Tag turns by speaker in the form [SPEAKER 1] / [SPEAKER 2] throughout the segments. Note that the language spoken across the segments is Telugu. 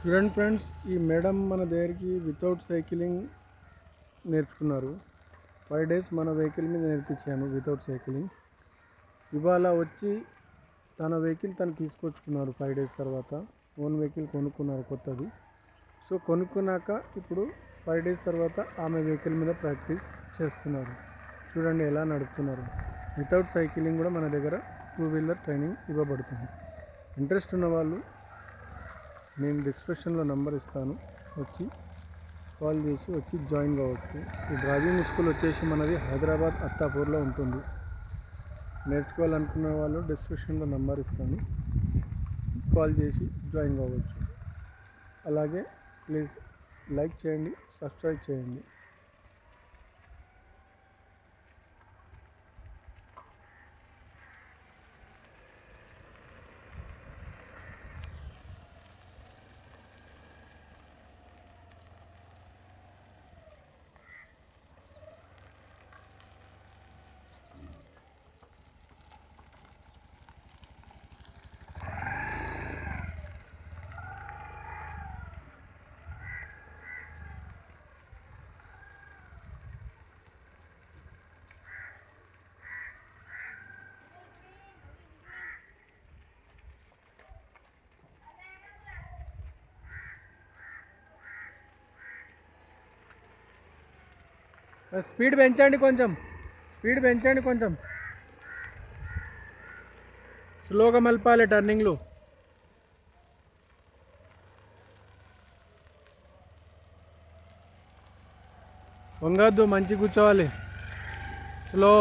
[SPEAKER 1] చూడండి ఫ్రెండ్స్, ఈ మేడం మన దగ్గరికి వితౌట్ సైకిలింగ్ నేర్చుకున్నారు. 5 days మన వెహికల్ మీద నేర్పించాను వితౌట్ సైకిలింగ్. ఇవాళ వచ్చి తన వెహికల్ తను తీసుకొచ్చుకున్నారు. 5 days తర్వాత ఓన్ వెహికల్ కొనుక్కున్నారు కొత్తది. సో కొనుక్కున్నాక ఇప్పుడు 5 days తర్వాత ఆమె వెహికల్ మీద ప్రాక్టీస్ చేస్తున్నారు. చూడండి ఎలా నడుపుతున్నారు. వితౌట్ సైకిలింగ్ కూడా మన దగ్గర 2-wheeler ట్రైనింగ్ ఇవ్వబడుతుంది. ఇంట్రెస్ట్ ఉన్న వాళ్ళు నేను డిస్క్రిప్షన్లో నెంబర్ ఇస్తాను, వచ్చి కాల్ చేసి వచ్చి జాయిన్ కావచ్చు. ఈ డ్రైవింగ్ స్కూల్ వచ్చేసి మనది హైదరాబాద్ అత్తాపూర్లో ఉంటుంది. నేర్చుకోవాలనుకున్న వాళ్ళు డిస్క్రిప్షన్లో నెంబర్ ఇస్తాను, కాల్ చేసి జాయిన్ కావచ్చు. అలాగే ప్లీజ్ లైక్ చేయండి, సబ్స్క్రైబ్ చేయండి. స్పీడ్ పెంచండి, కొంచెం స్లోగా మలపాలి టర్నింగ్లు. వంగద్దు, మంచి కూర్చోవాలి. స్లో.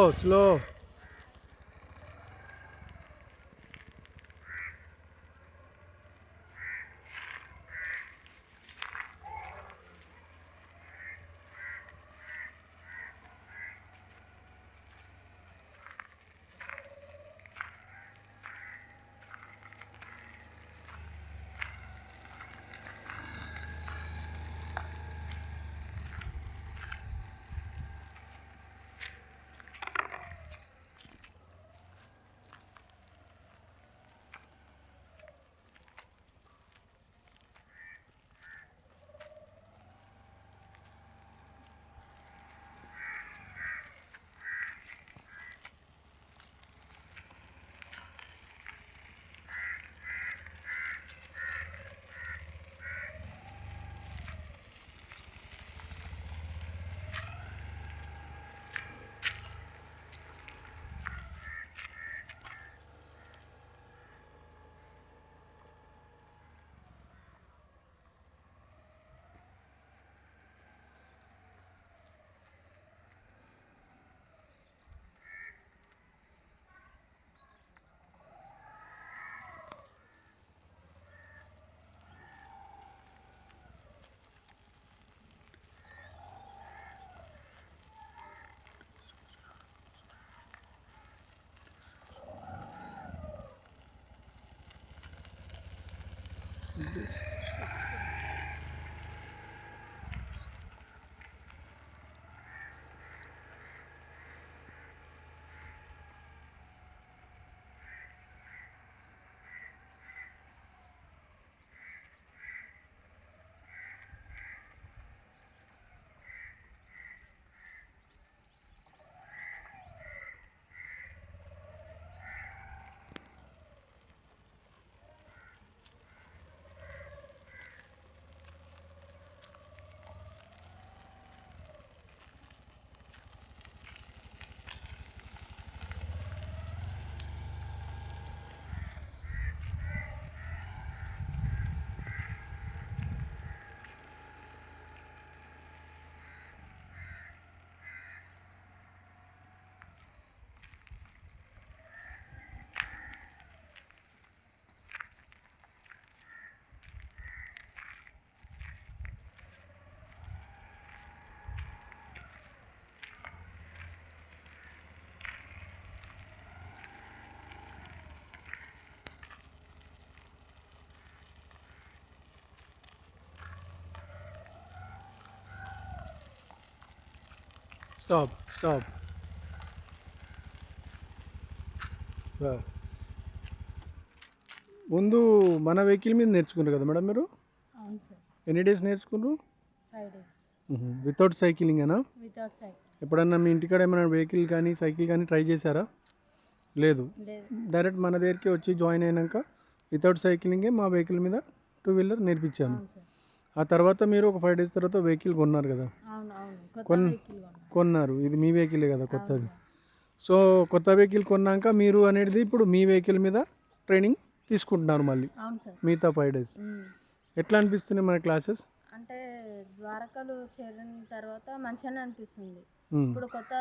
[SPEAKER 1] స్టాప్. ముందు మన వెహికల్ మీద నేర్చుకున్నారు కదా మేడం మీరు?
[SPEAKER 2] అవును
[SPEAKER 1] ఎన్ని డేస్ నేర్చుకున్నారు?
[SPEAKER 2] 5 days
[SPEAKER 1] వితౌట్ సైకిలింగ్ అనా?
[SPEAKER 2] without cycle.
[SPEAKER 1] ఎప్పుడన్నా మీ ఇంటికాడ ఏమైనా వెహికల్ కానీ సైకిల్ కానీ ట్రై చేశారా? లేదు.
[SPEAKER 2] లేదు.
[SPEAKER 1] డైరెక్ట్ మన దగ్గరికి వచ్చి జాయిన్ అయినాక వితౌట్ సైకిలింగే మా వెహికల్ మీద 2 వీలర్ నేర్పించాను.
[SPEAKER 2] అవును సార్.
[SPEAKER 1] ఆ తర్వాత మీరు ఒక 5 days తర్వాత వెహికల్ కొన్నారు కదా?
[SPEAKER 2] అవును అవును కొత్త
[SPEAKER 1] కొన్-
[SPEAKER 2] వెహికల్
[SPEAKER 1] కొన్నారు. ఇది మీ వెహికలే కదా కొత్తది.
[SPEAKER 2] అవును.
[SPEAKER 1] సో కొత్త వెహికల్ కొన్నాక మీరు అనేది ఇప్పుడు మీ వెహికల్ మీద ట్రైనింగ్ తీసుకుంటున్నారు మళ్ళీ
[SPEAKER 2] అవును సార్.
[SPEAKER 1] మిగతా 5 days. ఎట్లా అనిపిస్తున్నాయి మన క్లాసెస్?
[SPEAKER 2] అంటే ద్వారకలు చేరిన తర్వాత మంచిగానే అనిపిస్తుంది. ఇప్పుడు కొత్త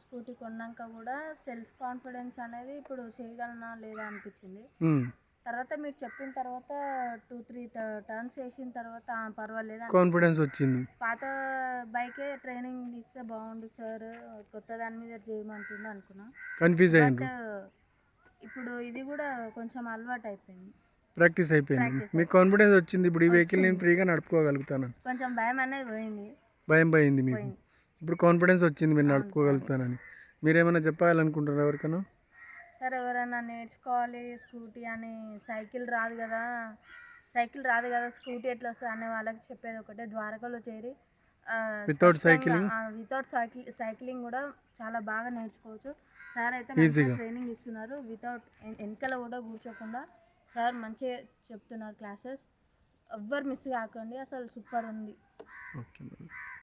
[SPEAKER 2] స్కూటీ కొన్నాక కూడా సెల్ఫ్ కాన్ఫిడెన్స్ అనేది ఇప్పుడు చేయగలనా లేదా అనిపించింది. తర్వాత మీరు చెప్పిన తర్వాత 2-3 టర్న్స్ వేసిన తర్వాత పర్వాలేదు అనిపించింది.
[SPEAKER 1] కాన్ఫిడెన్స్ వచ్చింది.
[SPEAKER 2] పాత బైకే ట్రైనింగ్ ఇస్తే బాగుండు సార్, కొత్త దాని మీద చేయమంటుండే అనుకున్నా.
[SPEAKER 1] కన్ఫ్యూజ్
[SPEAKER 2] బట్
[SPEAKER 1] అయ్యింది.
[SPEAKER 2] ఇప్పుడు ఇది కూడా కొంచెం అలవాటు అయిపోయింది.
[SPEAKER 1] ప్రాక్టీస్ అయిపోయింది.
[SPEAKER 2] Practice
[SPEAKER 1] మీకు కాన్ఫిడెన్స్ వచ్చింది. ఇప్పుడు ఈ వెహికల్ నేను
[SPEAKER 2] వచ్చింది.
[SPEAKER 1] ఫ్రీగా నడుపుకోగలుగుతాను.
[SPEAKER 2] కొంచెం భయం అనేది పోయింది.
[SPEAKER 1] భయం పోయింది మీకు.
[SPEAKER 2] పోయింది.
[SPEAKER 1] ఇప్పుడు కాన్ఫిడెన్స్ వచ్చింది మీరు
[SPEAKER 2] అవును,
[SPEAKER 1] నడుపుకోగలుగుతానని. మీరేమైనా చెప్పాలనుకుంటున్నారు ఎవరికైనా?
[SPEAKER 2] సార్ ఎవరైనా నేర్చుకోవాలి స్కూటీ అని, సైకిల్ రాదు కదా స్కూటీ ఎట్లా వస్తుంది అనే వాళ్ళకి చెప్పేది ఒకటే, ద్వారకలో చేరి
[SPEAKER 1] Without cycling?
[SPEAKER 2] వితౌట్ సైక్లింగ్ కూడా చాలా బాగా నేర్చుకోవచ్చు. సార్ అయితే
[SPEAKER 1] Easy
[SPEAKER 2] మంచిగా
[SPEAKER 1] గా.
[SPEAKER 2] ట్రైనింగ్ ఇస్తున్నారు. వితౌట్ వెనకాల కూడా కూర్చోకుండా సార్ మంచిగా చెప్తున్నారు క్లాసెస్. ఎవ్వరు మిస్ కాకండి, అసలు సూపర్ ఉంది.
[SPEAKER 1] Okay madam.